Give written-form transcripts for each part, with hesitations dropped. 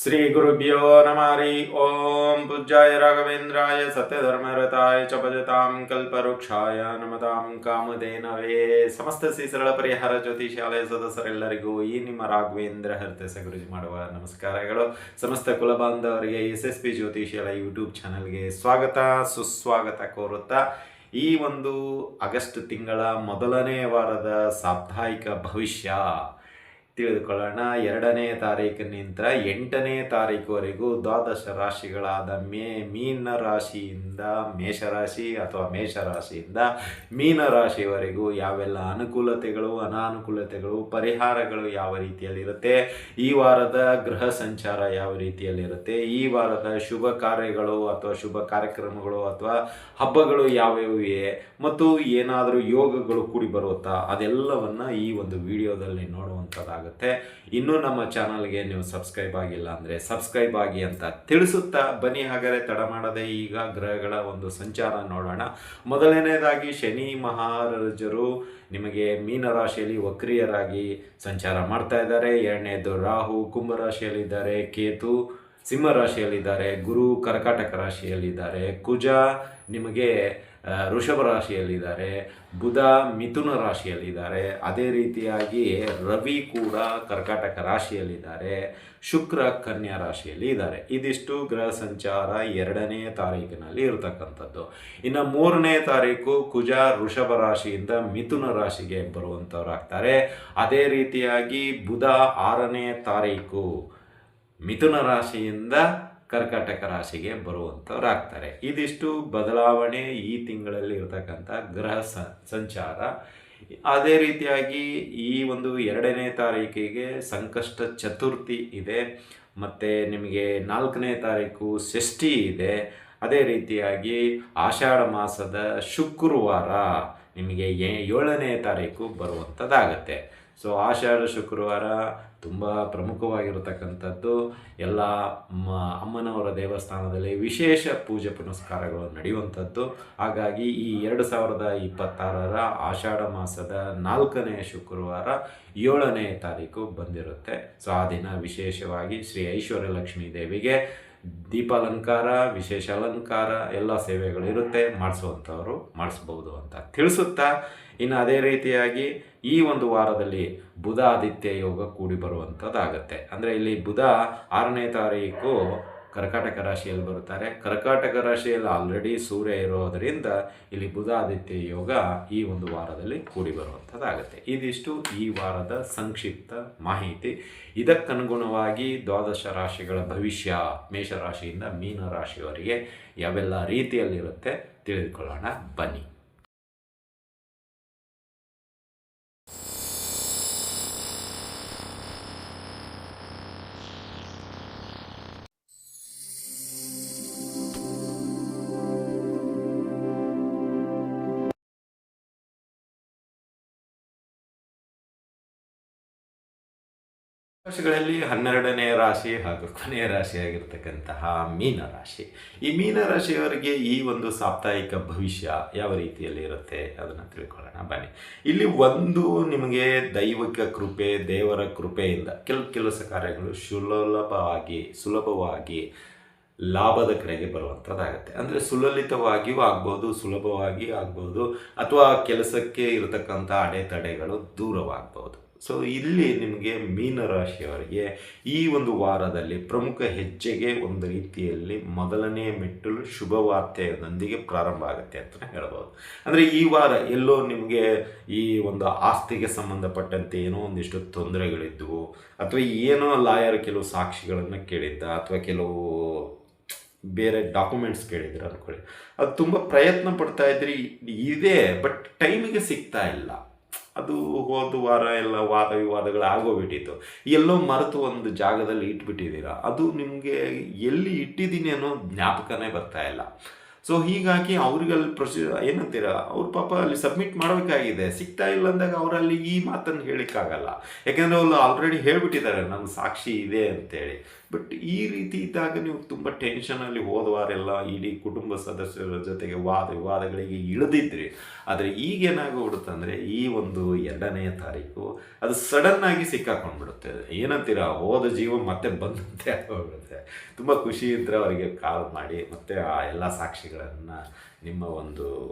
ಶ್ರೀ ಗುರುಭ್ಯೋ ನಮಃ ಹರಿ ಓಂ ಪೂಜ್ಯಾಯ ರಾಘವೇಂದ್ರಾಯ ಸತ್ಯಧರ್ಮರತಾಯ ಚ ಭಜತಾಂ ಕಲ್ಪವೃಕ್ಷಾಯ ನಮತಾಂ ಕಾಮಧೇನವೇ. ಸಮಸ್ತ ಶ್ರೀ ಸರಳ ಪರಿಹಾರ ಜ್ಯೋತಿಷಾಲಯ ಸದಸ್ಯರೆಲ್ಲರಿಗೂ ಈ ನಿಮ್ಮ ರಾಘವೇಂದ್ರ ಹರ್ತಸ ಗುರುಜಿ ಮಾಡುವ ನಮಸ್ಕಾರಗಳು. ಸಮಸ್ತ ಕುಲಬಾಂಧವರಿಗೆ SSP ಜ್ಯೋತಿಷಾಲಯ ಯೂಟ್ಯೂಬ್ ಚಾನಲ್ಗೆ ಸ್ವಾಗತ ಸುಸ್ವಾಗತ ಕೋರುತ್ತಾ ಈ ಒಂದು ಆಗಸ್ಟ್ ತಿಂಗಳ ಮೊದಲನೇ ವಾರದ ಸಾಪ್ತಾಹಿಕ ಭವಿಷ್ಯ ತಿಳಿದುಕೊಳ್ಳೋಣ. 2ನೇ ತಾರೀಕಿನಿಂದ 8ನೇ ತಾರೀಕುವರೆಗೂ ದ್ವಾದಶ ರಾಶಿಗಳಾದ ಮೀನ ರಾಶಿಯಿಂದ ಮೇಷರಾಶಿ ಅಥವಾ ಮೇಷರಾಶಿಯಿಂದ ಮೀನರಾಶಿಯವರೆಗೂ ಯಾವೆಲ್ಲ ಅನುಕೂಲತೆಗಳು ಅನಾನುಕೂಲತೆಗಳು ಪರಿಹಾರಗಳು ಯಾವ ರೀತಿಯಲ್ಲಿರುತ್ತೆ, ಈ ವಾರದ ಗ್ರಹ ಸಂಚಾರ ಯಾವ ರೀತಿಯಲ್ಲಿರುತ್ತೆ, ಈ ವಾರದ ಶುಭ ಕಾರ್ಯಗಳು ಅಥವಾ ಶುಭ ಕಾರ್ಯಕ್ರಮಗಳು ಅಥವಾ ಹಬ್ಬಗಳು ಯಾವ್ಯಾವಿವೆ ಮತ್ತು ಏನಾದರೂ ಯೋಗಗಳು ಕೂಡಿ ಬರುತ್ತಾ ಅದೆಲ್ಲವನ್ನ ಈ ಒಂದು ವಿಡಿಯೋದಲ್ಲಿ ನೋಡುವಂಥದ್ದಾಗುತ್ತೆ. ಇನ್ನೂ ನಮ್ಮ ಚಾನಲ್ಗೆ ನೀವು ಸಬ್ಸ್ಕ್ರೈಬ್ ಆಗಿಲ್ಲ ಅಂದರೆ ಸಬ್ಸ್ಕ್ರೈಬ್ ಆಗಿ ಅಂತ ತಿಳಿಸುತ್ತಾ ಬನ್ನಿ. ಹಾಗಾದರೆ ತಡ ಮಾಡದೆ ಈಗ ಗ್ರಹಗಳ ಒಂದು ಸಂಚಾರ ನೋಡೋಣ. ಮೊದಲನೇದಾಗಿ ಶನಿ ಮಹಾರಾಜರು ನಿಮಗೆ ಮೀನರಾಶಿಯಲ್ಲಿ ವಕ್ರಿಯರಾಗಿ ಸಂಚಾರ ಮಾಡ್ತಾ ಇದ್ದಾರೆ. ಎರಡನೇದು ರಾಹು ಕುಂಭರಾಶಿಯಲ್ಲಿದ್ದಾರೆ, ಕೇತು ಸಿಂಹರಾಶಿಯಲ್ಲಿದ್ದಾರೆ, ಗುರು ಕರ್ಕಾಟಕ ರಾಶಿಯಲ್ಲಿದ್ದಾರೆ, ಕುಜ ನಿಮಗೆ ವೃಷಭ ರಾಶಿಯಲ್ಲಿದ್ದಾರೆ, ಬುಧ ಮಿಥುನ ರಾಶಿಯಲ್ಲಿದ್ದಾರೆ, ಅದೇ ರೀತಿಯಾಗಿ ರವಿ ಕೂಡ ಕರ್ಕಾಟಕ ರಾಶಿಯಲ್ಲಿದ್ದಾರೆ, ಶುಕ್ರ ಕನ್ಯಾ ರಾಶಿಯಲ್ಲಿ ಇದ್ದಾರೆ. ಇದಿಷ್ಟು ಗ್ರಹ ಸಂಚಾರ 2ನೇ ತಾರೀಕಿನಲ್ಲಿ ಇರತಕ್ಕಂಥದ್ದು. ಇನ್ನು 3ನೇ ತಾರೀಕು ಕುಜ ವೃಷಭ ರಾಶಿಯಿಂದ ಮಿಥುನ ರಾಶಿಗೆ ಬರುವಂಥವ್ರಾಗ್ತಾರೆ. ಅದೇ ರೀತಿಯಾಗಿ ಬುಧ 6ನೇ ತಾರೀಕು ಮಿಥುನ ರಾಶಿಯಿಂದ ಕರ್ಕಾಟಕ ರಾಶಿಗೆ ಬರುವಂಥವ್ರಾಗ್ತಾರೆ. ಇದಿಷ್ಟು ಬದಲಾವಣೆ ಈ ತಿಂಗಳಲ್ಲಿ ಇರತಕ್ಕಂಥ ಗ್ರಹ ಸಂಚಾರ. ಅದೇ ರೀತಿಯಾಗಿ ಈ ಒಂದು 2ನೇ ತಾರೀಕಿಗೆ ಸಂಕಷ್ಟ ಚತುರ್ಥಿ ಇದೆ, ಮತ್ತು ನಿಮಗೆ 4ನೇ ತಾರೀಕು ಷಷ್ಠಿ ಇದೆ. ಅದೇ ರೀತಿಯಾಗಿ ಆಷಾಢ ಮಾಸದ ಶುಕ್ರವಾರ ನಿಮಗೆ 7ನೇ ತಾರೀಕು ಬರುವಂಥದ್ದಾಗತ್ತೆ. ಸೊ ಆಷಾಢ ಶುಕ್ರವಾರ ತುಂಬ ಪ್ರಮುಖವಾಗಿರತಕ್ಕಂಥದ್ದು. ಎಲ್ಲ ಅಮ್ಮನವರ ದೇವಸ್ಥಾನದಲ್ಲಿ ವಿಶೇಷ ಪೂಜೆ ಪುನಸ್ಕಾರಗಳು ನಡೆಯುವಂಥದ್ದು. ಹಾಗಾಗಿ ಈ 2026ರ ಆಷಾಢ ಮಾಸದ 4ನೇ ಶುಕ್ರವಾರ 7ನೇ ತಾರೀಕು ಬಂದಿರುತ್ತೆ. ಸೊ ಆ ದಿನ ವಿಶೇಷವಾಗಿ ಶ್ರೀ ಐಶ್ವರ್ಯ ಲಕ್ಷ್ಮೀ ದೇವಿಗೆ ದೀಪಾಲಂಕಾರ, ವಿಶೇಷ ಅಲಂಕಾರ ಎಲ್ಲ ಸೇವೆಗಳು ಇರುತ್ತೆ. ಮಾಡಿಸುವಂಥವ್ರು ಮಾಡಿಸ್ಬೋದು ಅಂತ ತಿಳಿಸುತ್ತಾ, ಇನ್ನು ಅದೇ ರೀತಿಯಾಗಿ ಈ ಒಂದು ವಾರದಲ್ಲಿ ಬುಧ ಆದಿತ್ಯ ಯೋಗ ಕೂಡಿ ಬರುವಂಥದ್ದಾಗತ್ತೆ. ಅಂದರೆ ಇಲ್ಲಿ ಬುಧ 6ನೇ ತಾರೀಕು ಕರ್ಕಾಟಕ ರಾಶಿಯಲ್ಲಿ ಬರುತ್ತಾರೆ. ಕರ್ಕಾಟಕ ರಾಶಿಯಲ್ಲಿ ಆಲ್ರೆಡಿ ಸೂರ್ಯ ಇರೋದರಿಂದ ಇಲ್ಲಿ ಬುಧ ಆದಿತ್ಯ ಯೋಗ ಈ ಒಂದು ವಾರದಲ್ಲಿ ಕೂಡಿ ಬರುವಂಥದ್ದಾಗತ್ತೆ. ಇದಿಷ್ಟು ಈ ವಾರದ ಸಂಕ್ಷಿಪ್ತ ಮಾಹಿತಿ. ಇದಕ್ಕನುಗುಣವಾಗಿ ದ್ವಾದಶ ರಾಶಿಗಳ ಭವಿಷ್ಯ ಮೇಷರಾಶಿಯಿಂದ ಮೀನ ರಾಶಿಯವರೆಗೆ ಯಾವೆಲ್ಲ ರೀತಿಯಲ್ಲಿರುತ್ತೆ ತಿಳಿದುಕೊಳ್ಳೋಣ ಬನ್ನಿ. ರಾಶಿಗಳಲ್ಲಿ 12ನೇ ರಾಶಿ ಹಾಗೂ ಕೊನೆಯ ರಾಶಿಯಾಗಿರ್ತಕ್ಕಂತಹ ಮೀನರಾಶಿ. ಈ ಮೀನರಾಶಿಯವರಿಗೆ ಈ ಒಂದು ಸಾಪ್ತಾಹಿಕ ಭವಿಷ್ಯ ಯಾವ ರೀತಿಯಲ್ಲಿ ಇರುತ್ತೆ ಅದನ್ನು ತಿಳ್ಕೊಳ್ಳೋಣ ಬನ್ನಿ. ಇಲ್ಲಿ ಒಂದು ನಿಮಗೆ ದೈವಿಕ ಕೃಪೆ, ದೇವರ ಕೃಪೆಯಿಂದ ಕೆಲಸ ಕಾರ್ಯಗಳು ಸುಲಭವಾಗಿ ಲಾಭದ ಕಡೆಗೆ ಬರುವಂಥದ್ದಾಗುತ್ತೆ. ಅಂದರೆ ಸುಲಲಿತವಾಗಿಯೂ ಆಗ್ಬೋದು, ಸುಲಭವಾಗಿ ಆಗ್ಬೋದು, ಅಥವಾ ಕೆಲಸಕ್ಕೆ ಇರತಕ್ಕಂಥ ಅಡೆತಡೆಗಳು ದೂರವಾಗ್ಬೋದು. ಸೊ ಇಲ್ಲಿ ನಿಮಗೆ ಮೀನರಾಶಿಯವರಿಗೆ ಈ ಒಂದು ವಾರದಲ್ಲಿ ಪ್ರಮುಖ ಹೆಜ್ಜೆಗೆ ಒಂದು ರೀತಿಯಲ್ಲಿ ಮೊದಲನೇ ಮೆಟ್ಟಲು ಶುಭವಾರ್ತೆಯೊಂದಿಗೆ ಪ್ರಾರಂಭ ಆಗುತ್ತೆ ಅಂತಲೇ ಹೇಳ್ಬೋದು. ಅಂದರೆ ಈ ವಾರ ಎಲ್ಲೋ ನಿಮಗೆ ಈ ಒಂದು ಆಸ್ತಿಗೆ ಸಂಬಂಧಪಟ್ಟಂತೆ ಏನೋ ಒಂದಿಷ್ಟು ತೊಂದರೆಗಳಿದ್ದವು, ಅಥವಾ ಏನೋ ಲಾಯರ್ ಕೆಲವು ಸಾಕ್ಷಿಗಳನ್ನು ಕೇಳಿದ್ದ, ಅಥವಾ ಕೆಲವು ಬೇರೆ ಡಾಕ್ಯುಮೆಂಟ್ಸ್ ಕೇಳಿದ್ರು ಅಂದ್ಕೊಳ್ಳಿ, ಅದು ತುಂಬ ಪ್ರಯತ್ನ ಪಡ್ತಾ ಇದ್ರಿ ಇದೆ, ಬಟ್ ಟೈಮಿಗೆ ಸಿಗ್ತಾ ಇಲ್ಲ. ಅದು ಹೋದ ವಾರ ಎಲ್ಲ ವಾದ ವಿವಾದಗಳು ಆಗೋಗ್ಬಿಟ್ಟಿತ್ತು, ಎಲ್ಲೋ ಮರೆತು ಒಂದು ಜಾಗದಲ್ಲಿ ಇಟ್ಬಿಟ್ಟಿದ್ದೀರಾ, ಅದು ನಿಮಗೆ ಎಲ್ಲಿ ಇಟ್ಟಿದ್ದೀನಿ ಅನ್ನೋ ಜ್ಞಾಪಕನೇ ಬರ್ತಾ ಇಲ್ಲ. ಸೊ ಹೀಗಾಗಿ ಅವ್ರಿಗೆ ಅಲ್ಲಿ ಏನಂತೀರ ಅವ್ರ ಪಾಪ ಅಲ್ಲಿ ಸಬ್ಮಿಟ್ ಮಾಡಬೇಕಾಗಿದೆ, ಸಿಗ್ತಾ ಇಲ್ಲ ಅಂದಾಗ ಅವರಲ್ಲಿ ಈ ಮಾತನ್ನು ಹೇಳಿಕ್ಕಾಗಲ್ಲ. ಯಾಕೆಂದರೆ ಅವರು ಆಲ್ರೆಡಿ ಹೇಳಿಬಿಟ್ಟಿದ್ದಾರೆ ನನ್ನ ಸಾಕ್ಷಿ ಇದೆ ಅಂತೇಳಿ. ಬಟ್ ಈ ರೀತಿ ಇದ್ದಾಗ ನೀವು ತುಂಬ ಟೆನ್ಷನಲ್ಲಿ ಹೋದವಾರೆಲ್ಲ ಇಡೀ ಕುಟುಂಬ ಸದಸ್ಯರ ಜೊತೆಗೆ ವಾದ ವಿವಾದಗಳಿಗೆ ಇಳಿದಿದ್ರಿ. ಆದರೆ ಈಗೇನಾಗ್ಬಿಡುತ್ತಂದರೆ ಈ ಒಂದು 2ನೇ ತಾರೀಕು ಅದು ಸಡನ್ನಾಗಿ ಸಿಕ್ಕಾಕೊಂಡ್ಬಿಡುತ್ತೆ. ಏನಂತೀರ, ಹೋದ ಜೀವ ಮತ್ತೆ ಬಂದಂತೆ ಆಗೋಗ್ಬಿಡುತ್ತೆ. ತುಂಬ ಖುಷಿ ಇದ್ದರೆ ಅವರಿಗೆ ಕಾಲ್ ಮಾಡಿ ಮತ್ತೆ ಆ ಎಲ್ಲ ಸಾಕ್ಷಿಗಳನ್ನು ನಿಮ್ಮ ಒಂದು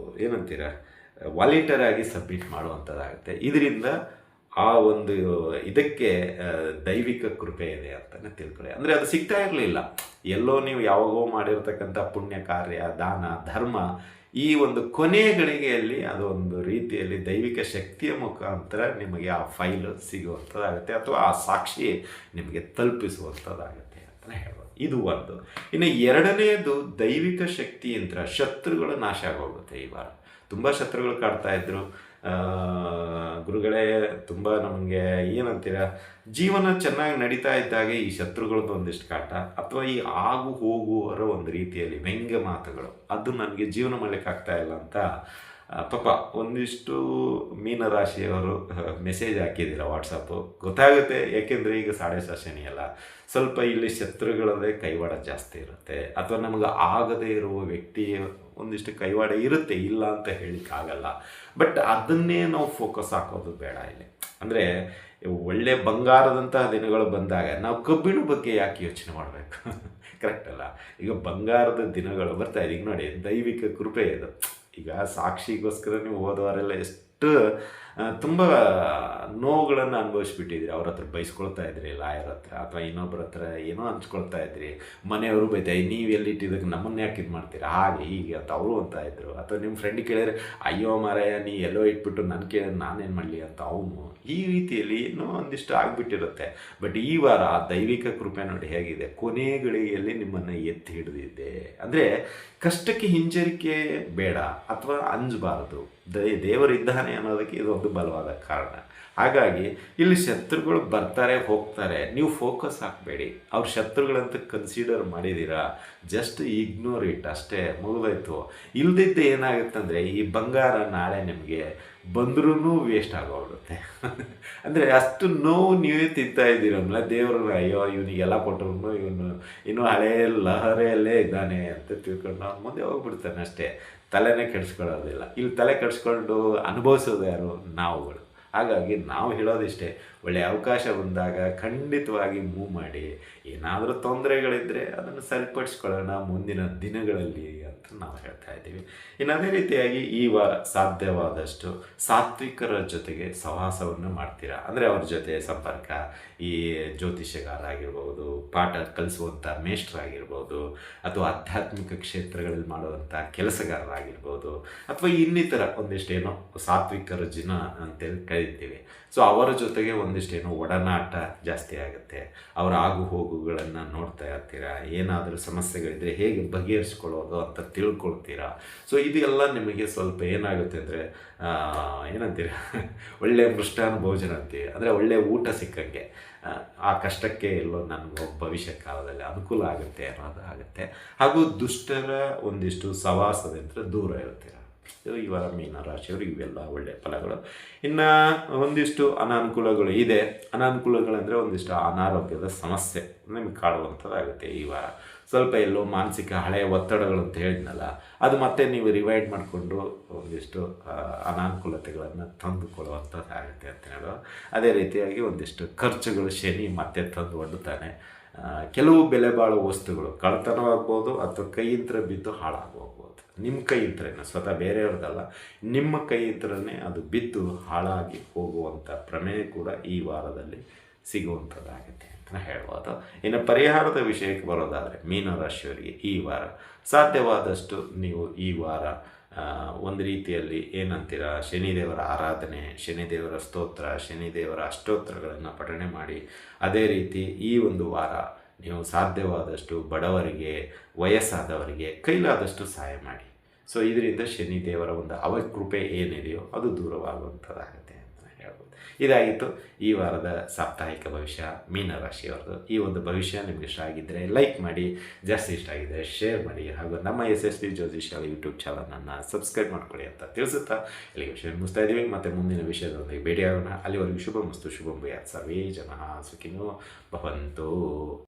ಏನಂತೀರ ವಾಲಂಟಿಯರ್ ಆಗಿ ಸಬ್ಮಿಟ್ ಮಾಡುವಂಥದ್ದಾಗುತ್ತೆ. ಇದರಿಂದ ಆ ಒಂದು ಇದಕ್ಕೆ ದೈವಿಕ ಕೃಪೆ ಇದೆ ಅಂತಲೇ ತಿಳ್ಕೊಳ್ಳಿ. ಅಂದರೆ ಅದು ಸಿಗ್ತಾ ಇರಲಿಲ್ಲ, ಎಲ್ಲೋ ನೀವು ಯಾವಾಗೋ ಮಾಡಿರ್ತಕ್ಕಂಥ ಪುಣ್ಯ ಕಾರ್ಯ, ದಾನ, ಧರ್ಮ ಈ ಒಂದು ಕೊನೆಯ ಗಳಿಗೆಯಲ್ಲಿ ಅದು ಒಂದು ರೀತಿಯಲ್ಲಿ ದೈವಿಕ ಶಕ್ತಿಯ ಮುಖಾಂತರ ನಿಮಗೆ ಆ ಫೈಲು ಸಿಗುವಂಥದ್ದಾಗುತ್ತೆ, ಅಥವಾ ಆ ಸಾಕ್ಷಿ ನಿಮಗೆ ತಲುಪಿಸುವಂಥದ್ದಾಗುತ್ತೆ ಅಂತಲೇ ಹೇಳ್ಬೋದು. ಇದು ಒಂದು. ಇನ್ನು 2ನೇದು ದೈವಿಕ ಶಕ್ತಿಯಂತ್ರ ಶತ್ರುಗಳು ನಾಶ ಆಗೋಗುತ್ತೆ. ಈ ವಾರ ತುಂಬ ಶತ್ರುಗಳು ಕಾಡ್ತಾ ಇದ್ರು. ಗುರುಗಳೇ ತುಂಬ ನಮಗೆ ಏನಂತೀರ, ಜೀವನ ಚೆನ್ನಾಗಿ ನಡೀತಾ ಇದ್ದಾಗ ಈ ಶತ್ರುಗಳದ್ದು ಒಂದಿಷ್ಟು ಕಾಟ, ಅಥವಾ ಈ ಆಗು ಹೋಗುವವರ ಒಂದು ರೀತಿಯಲ್ಲಿ ವ್ಯಂಗ್ಯ ಮಾತುಗಳು, ಅದು ನನಗೆ ಜೀವನ ಮಾಡಲಿಕ್ಕಾಗ್ತಾ ಇಲ್ಲ ಅಂತ ಪಾಪ ಒಂದಿಷ್ಟು ಮೀನರಾಶಿಯವರು ಮೆಸೇಜ್ ಹಾಕಿದ್ದೀರ ವಾಟ್ಸಪ್ಪು. ಗೊತ್ತಾಗುತ್ತೆ, ಯಾಕೆಂದರೆ ಈಗ 5.5 ಶನಿ ಅಲ್ಲ, ಸ್ವಲ್ಪ ಇಲ್ಲಿ ಶತ್ರುಗಳದೇ ಕೈವಾಡ ಜಾಸ್ತಿ ಇರುತ್ತೆ, ಅಥವಾ ನಮಗೆ ಆಗದೇ ಇರುವ ವ್ಯಕ್ತಿಯ ಒಂದಿಷ್ಟು ಕೈವಾಡ ಇರುತ್ತೆ, ಇಲ್ಲ ಅಂತ ಹೇಳಿಕ್ಕಾಗಲ್ಲ. ಬಟ್ ಅದನ್ನೇ ನಾವು ಫೋಕಸ್ ಹಾಕೋದು ಬೇಡ ಇಲ್ಲಿ. ಅಂದರೆ ಒಳ್ಳೆ ಬಂಗಾರದಂತಹ ದಿನಗಳು ಬಂದಾಗ ನಾವು ಕಬ್ಬಿಣ ಬಗ್ಗೆ ಯಾಕೆ ಯೋಚನೆ ಮಾಡಬೇಕು? ಕರೆಕ್ಟ್ ಅಲ್ಲ? ಈಗ ಬಂಗಾರದ ದಿನಗಳು ಬರ್ತಾ ಇದೆ. ಈಗ ನೋಡಿ, ದೈವಿಕ ಕೃಪೆ ಇದು. ಈಗ ಸಾಕ್ಷಿಗೋಸ್ಕರ ನೀವು ಹೋದವರೆಲ್ಲ ಎಷ್ಟು ತುಂಬ ನೋವುಗಳನ್ನು ಅನುಭವಿಸ್ಬಿಟ್ಟಿದ್ರಿ. ಅವ್ರ ಹತ್ರ ಬೈಸ್ಕೊಳ್ತಾ ಇದ್ರಿ, ಲಾಯರ್ ಹತ್ರ ಅಥವಾ ಇನ್ನೊಬ್ಬರ ಹತ್ರ ಏನೋ ಹಂಚ್ಕೊಳ್ತಾ ಇದ್ರಿ. ಮನೆಯವರು ಬೈತಾ, ನೀವು ಎಲ್ಲಿಟ್ಟಿದ್ದಕ್ಕೆ ನಮ್ಮನ್ನ ಯಾಕೆ ಇದು ಮಾಡ್ತೀರಾ, ಹಾಗೆ ಹೀಗೆ ಅಂತ ಅವರು ಅಂತ ಇದ್ರು. ಅಥವಾ ನಿಮ್ಮ ಫ್ರೆಂಡ್ ಕೇಳಿದ್ರೆ, ಅಯ್ಯೋ ಮಾರಾಯ ನೀ ಎಲ್ಲೋ ಇಟ್ಬಿಟ್ಟು ನನ್ನ ಕೇಳಿದ್ರೆ ನಾನೇನು ಮಾಡಲಿ ಅಂತ ಅವನು. ಈ ರೀತಿಯಲ್ಲಿ ಏನೋ ಒಂದಿಷ್ಟು ಆಗಿಬಿಟ್ಟಿರುತ್ತೆ. ಬಟ್ ಈ ವಾರ ದೈವಿಕ ಕೃಪೆ ನೋಡಿ ಹೇಗಿದೆ, ಕೊನೆ ಗಳಿಗೆಯಲ್ಲಿ ನಿಮ್ಮನ್ನು ಎತ್ತಿ ಹಿಡಿದಿದೆ. ಅಂದರೆ ಕಷ್ಟಕ್ಕೆ ಹಿಂಜರಿಕೆ ಬೇಡ, ಅಥವಾ ಅಂಜಬಾರದು. ದೇವರಿದ್ದಾನೆ ಅನ್ನೋದಕ್ಕೆ ಇದೊಂದು ಬಲವಾದ ಕಾರಣ. ಹಾಗಾಗಿ ಇಲ್ಲಿ ಶತ್ರುಗಳು ಬರ್ತಾರೆ ಹೋಗ್ತಾರೆ, ನೀವು ಫೋಕಸ್ ಹಾಕಬೇಡಿ. ಅವ್ರ ಶತ್ರುಗಳಂತ ಕನ್ಸಿಡರ್ ಮಾಡಿದ್ದೀರಾ, ಜಸ್ಟ್ ಇಗ್ನೋರ್ ಇಟ್ ಅಷ್ಟೇ, ಮುಗಿದೋಯ್ತು. ಇಲ್ದಿದ್ದು ಏನಾಗುತ್ತೆ ಅಂದರೆ ಈ ಬಂಗಾರ ನಾಳೆ ನಿಮಗೆ ಬಂದ್ರೂ ವೇಸ್ಟ್ ಆಗೋಗ್ಬಿಡುತ್ತೆ. ಅಂದರೆ ಅಷ್ಟು ನೋವು ನೀವೇ ತಿಂತಾ ಇದ್ದೀರಲ್ಲ, ದೇವರು ಅಯ್ಯೋ ಇವನಿಗೆಲ್ಲ ಕೊಟ್ಟರು ಇವನು ಇನ್ನೂ ಹಳೇ ಲಹರೆಯಲ್ಲೇ ಇದ್ದಾನೆ ಅಂತ ತಿಳ್ಕೊಂಡು ಅವ್ನು ಮುಂದೆ ಹೋಗ್ಬಿಡ್ತಾನೆ ಅಷ್ಟೇ. ತಲೆನೇ ಕೆಡಿಸ್ಕೊಳ್ಳೋದಿಲ್ಲ. ಇಲ್ಲಿ ತಲೆ ಕೆಡಿಸ್ಕೊಂಡು ಅನುಭವಿಸೋದು ಯಾರು? ನಾವುಗಳು. ಹಾಗಾಗಿ ನಾವು ಹೇಳೋದಿಷ್ಟೇ, ಒಳ್ಳೆಯ ಅವಕಾಶ ಬಂದಾಗ ಖಂಡಿತವಾಗಿ ಮೂವ್ ಮಾಡಿ. ಏನಾದರೂ ತೊಂದರೆಗಳಿದ್ದರೆ ಅದನ್ನು ಸರಿಪಡಿಸ್ಕೊಳ್ಳೋಣ ಮುಂದಿನ ದಿನಗಳಲ್ಲಿ ಅಂತ ನಾವು ಹೇಳ್ತಾ ಇದ್ದೀವಿ. ಇನ್ನು ಅದೇ ರೀತಿಯಾಗಿ ಈ ವಾರ ಸಾಧ್ಯವಾದಷ್ಟು ಸಾತ್ವಿಕರ ಜೊತೆಗೆ ಸಹವಾಸವನ್ನು ಮಾಡ್ತೀರಾ. ಅಂದರೆ ಅವ್ರ ಜೊತೆ ಸಂಪರ್ಕ, ಈ ಜ್ಯೋತಿಷ್ಯಗಾರ ಆಗಿರ್ಬೋದು, ಪಾಠ ಕಲಿಸುವಂಥ ಮೇಷ್ಟ್ರಾಗಿರ್ಬೋದು, ಅಥವಾ ಆಧ್ಯಾತ್ಮಿಕ ಕ್ಷೇತ್ರಗಳಲ್ಲಿ ಮಾಡುವಂಥ ಕೆಲಸಗಾರರಾಗಿರ್ಬೋದು, ಅಥವಾ ಇನ್ನಿತರ ಒಂದಿಷ್ಟೇನೋ ಸಾತ್ವಿಕರ ಜನ ಅಂತೇಳಿ ಕರೀತೀವಿ. ಸೊ ಅವರ ಜೊತೆಗೆ ಒಂದಿಷ್ಟೇನೋ ಒಡನಾಟ ಜಾಸ್ತಿ ಆಗುತ್ತೆ. ಅವರ ಆಗು ಹೋಗುಗಳನ್ನು ನೋಡ್ತಾ ಇರ್ತೀರಾ. ಏನಾದರೂ ಸಮಸ್ಯೆಗಳಿದ್ದರೆ ಹೇಗೆ ಬಗೆಹರಿಸ್ಕೊಳ್ಳೋದು ಅಂತ ತಿಳ್ಕೊಳ್ತೀರಾ. ಸೊ ಇದೆಲ್ಲ ನಿಮಗೆ ಸ್ವಲ್ಪ ಏನಾಗುತ್ತೆ ಅಂದರೆ ಏನಂತೀರ, ಒಳ್ಳೆಯ ಮೃಷ್ಟಾನ್ನ ಭೋಜನ ಅಂತೀವಿ. ಅಂದರೆ ಒಳ್ಳೆಯ ಊಟ ಸಿಕ್ಕಂಗೆ, ಆ ಕಷ್ಟಕ್ಕೆ ಎಲ್ಲೋ ನನಗೆ ಭವಿಷ್ಯ ಕಾಲದಲ್ಲಿ ಅನುಕೂಲ ಆಗುತ್ತೆ ಅನ್ನೋದು ಆಗುತ್ತೆ. ಹಾಗೂ ದುಷ್ಟರ ಒಂದಿಷ್ಟು ಸವಾಸದಿಂದ ದೂರ ಇರ್ತೀರ. ಇವಾಗ ಮೀನರಾಶಿಯವರು ಇವೆಲ್ಲ ಒಳ್ಳೆಯ ಫಲಗಳು. ಇನ್ನು ಒಂದಿಷ್ಟು ಅನಾನುಕೂಲಗಳು ಇದೆ. ಅನಾನುಕೂಲಗಳಂದರೆ ಒಂದಿಷ್ಟು ಅನಾರೋಗ್ಯದ ಸಮಸ್ಯೆ ನಿಮ್ಗೆ ಕಾಡುವಂಥದ್ದಾಗುತ್ತೆ. ಈ ವಾರ ಸ್ವಲ್ಪ ಎಲ್ಲೋ ಮಾನಸಿಕ ಹಳೆಯ ಒತ್ತಡಗಳು ಅಂತ ಹೇಳಿದ್ನಲ್ಲ, ಅದು ಮತ್ತೆ ನೀವು ರಿವೈಂಡ್ ಮಾಡಿಕೊಂಡು ಒಂದಿಷ್ಟು ಅನಾನುಕೂಲತೆಗಳನ್ನು ತಂದುಕೊಳ್ಳುವಂಥದ್ದಾಗುತ್ತೆ ಅಂತ ಹೇಳೋ. ಅದೇ ರೀತಿಯಾಗಿ ಒಂದಿಷ್ಟು ಖರ್ಚುಗಳು ಶನಿ ಮತ್ತೆ ತಂದು ಒಡ್ಡುತ್ತಾನೆ. ಕೆಲವು ಬೆಲೆ ಬಾಳುವ ವಸ್ತುಗಳು ಕಳ್ಳತನವಾಗ್ಬೋದು, ಅಥವಾ ಕೈಯಂತ್ರ ಬಿದ್ದು ಹಾಳಾಗೋಗ್ಬೋದು. ನಿಮ್ಮ ಕೈಯಂತ್ರನೇ, ಸ್ವತಃ ಬೇರೆಯವ್ರದ್ದಲ್ಲ, ನಿಮ್ಮ ಕೈಯಂತ್ರನೇ ಅದು ಬಿದ್ದು ಹಾಳಾಗಿ ಹೋಗುವಂಥ ಪ್ರಮೇಯ ಕೂಡ ಈ ವಾರದಲ್ಲಿ ಸಿಗುವಂಥದ್ದಾಗುತ್ತೆ ಅಂತ ಹೇಳ್ಬೋದು. ಇನ್ನು ಪರಿಹಾರದ ವಿಷಯಕ್ಕೆ ಬರೋದಾದರೆ ಮೀನರಾಶಿಯವರಿಗೆ ಈ ವಾರ ಸಾಧ್ಯವಾದಷ್ಟು ನೀವು ಈ ವಾರ ಒಂದು ರೀತಿಯಲ್ಲಿ ಏನಂತೀರ, ಶನಿದೇವರ ಆರಾಧನೆ, ಶನಿದೇವರ ಸ್ತೋತ್ರ, ಶನಿದೇವರ ಅಷ್ಟೋತ್ತರಗಳನ್ನು ಪಠಣೆ ಮಾಡಿ. ಅದೇ ರೀತಿ ಈ ಒಂದು ವಾರ ನೀವು ಸಾಧ್ಯವಾದಷ್ಟು ಬಡವರಿಗೆ, ವಯಸ್ಸಾದವರಿಗೆ ಕೈಲಾದಷ್ಟು ಸಹಾಯ ಮಾಡಿ. ಸೊ ಇದರಿಂದ ಶನಿದೇವರ ಒಂದು ಅವಕೃಪೆ ಏನಿದೆಯೋ ಅದು ದೂರವಾಗುವಂಥದ್ದಾಗುತ್ತೆ ಅಂತ ಹೇಳ್ಬೋದು. ಇದಾಗಿತ್ತು ಈ ವಾರದ ಸಾಪ್ತಾಹಿಕ ಭವಿಷ್ಯ ಮೀನರಾಶಿಯವ್ರದ್ದು. ಈ ಒಂದು ಭವಿಷ್ಯ ನಿಮ್ಗೆ ಇಷ್ಟ ಆಗಿದ್ದರೆ ಲೈಕ್ ಮಾಡಿ, ಜಾಸ್ತಿ ಇಷ್ಟ ಆಗಿದ್ದರೆ ಶೇರ್ ಮಾಡಿ, ಹಾಗೂ ನಮ್ಮ SSB ಜ್ಯೋತಿಷ್ಯಾಲಯ ಯೂಟ್ಯೂಬ್ ಚಾನಲನ್ನು ಸಬ್ಸ್ಕ್ರೈಬ್ ಮಾಡ್ಕೊಳ್ಳಿ ಅಂತ ತಿಳಿಸುತ್ತಾ ಇಲ್ಲಿಗೆ ವಿಷಯ ಮುಗಿಸ್ತಾ ಇದ್ದೀವಿ. ಮತ್ತು ಮುಂದಿನ ವಿಷಯದೊಂದಿಗೆ ಭೇಟಿಯಾಗೋಣ. ಅಲ್ಲಿವರೆಗೂ ಶುಭಮಸ್ತು, ಶುಭಂ ಭೂಯಾತ್, ಸರ್ವೇ ಜನಃ ಸುಖಿನೋ ಭವಂತು.